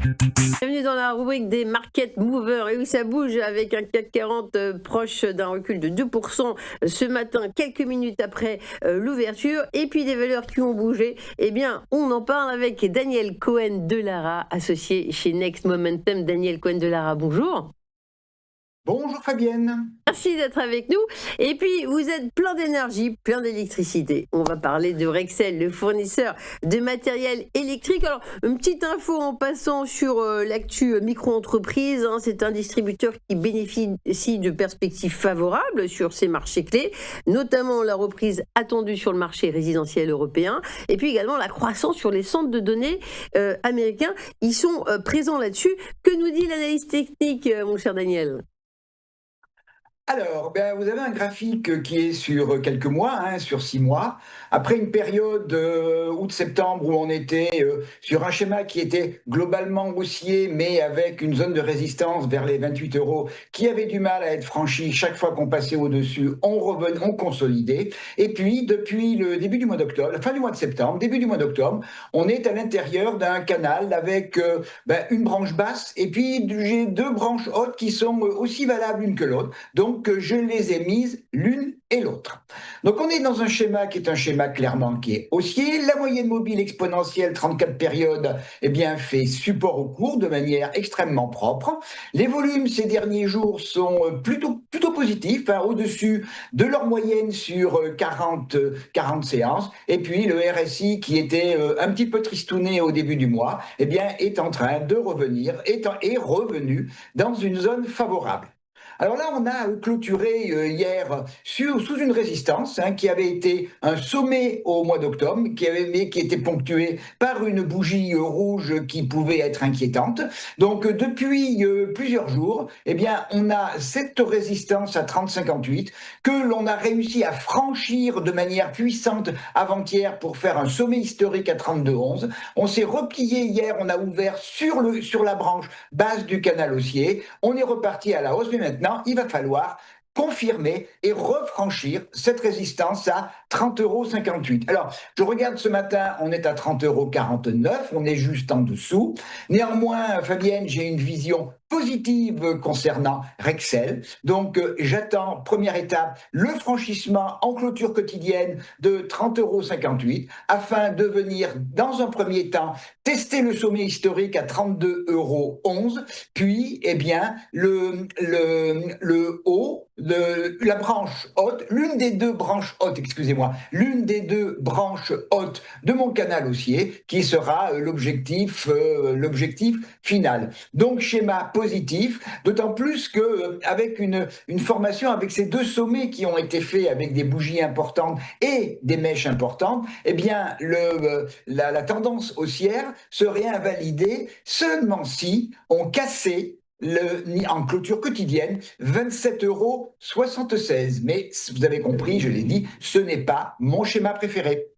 Bienvenue dans la rubrique des market movers et où ça bouge avec un CAC 40 proche d'un recul de 2% ce matin, quelques minutes après l'ouverture. Et puis des valeurs qui ont bougé, eh bien on en parle avec Daniel Cohen-Delara, associé chez Next Momentum. Daniel Cohen-Delara, bonjour. Bonjour Fabienne. Merci d'être avec nous. Et puis, vous êtes plein d'énergie, plein d'électricité. On va parler de Rexel, le fournisseur de matériel électrique. Alors, une petite info en passant sur l'actu micro-entreprise. C'est un distributeur qui bénéficie de perspectives favorables sur ses marchés clés, notamment la reprise attendue sur le marché résidentiel européen et puis également la croissance sur les centres de données américains. Ils sont présents là-dessus. Que nous dit l'analyse technique, mon cher Daniel ? Alors, vous avez un graphique qui est sur quelques mois, sur 6 mois, après une période août-septembre où on était sur un schéma qui était globalement haussier, mais avec une zone de résistance vers les 28 euros qui avait du mal à être franchie chaque fois qu'on passait au-dessus, on revenait, on consolidait. Et puis, depuis le début du mois d'octobre, la fin du mois de septembre, début du mois d'octobre, on est à l'intérieur d'un canal avec une branche basse et puis j'ai deux branches hautes qui sont aussi valables l'une que l'autre. Donc, je les ai mises l'une et l'autre. Donc on est dans un schéma qui est un schéma clairement qui est haussier. La moyenne mobile exponentielle 34 périodes fait support au cours de manière extrêmement propre. Les volumes ces derniers jours sont plutôt positifs, au-dessus de leur moyenne sur 40 séances. Et puis le RSI qui était un petit peu tristouné au début du mois, est en train de revenir, est revenu dans une zone favorable. Alors là, on a clôturé hier sous une résistance qui avait été un sommet au mois d'octobre, mais qui était ponctué par une bougie rouge qui pouvait être inquiétante. Donc depuis plusieurs jours, on a cette résistance à 30,58 que l'on a réussi à franchir de manière puissante avant-hier pour faire un sommet historique à 32,11. On s'est replié hier, on a ouvert sur la branche basse du canal haussier. On est reparti à la hausse, mais maintenant, il va falloir confirmer et refranchir cette résistance à 30,58 €. Alors, je regarde ce matin, on est à 30,49 €, on est juste en dessous. Néanmoins, Fabienne, j'ai une vision positive concernant Rexel. Donc, j'attends, première étape, le franchissement en clôture quotidienne de 30,58 € afin de venir, dans un premier temps, tester le sommet historique à 32,11 €, puis, le haut de la branche haute, l'une des deux branches hautes de mon canal haussier, qui sera l'objectif final. Donc, schéma positif, d'autant plus que avec une formation, avec ces deux sommets qui ont été faits avec des bougies importantes et des mèches importantes, la tendance haussière serait invalidée seulement si on cassait en clôture quotidienne 27,76 €. Mais vous avez compris, je l'ai dit, ce n'est pas mon schéma préféré.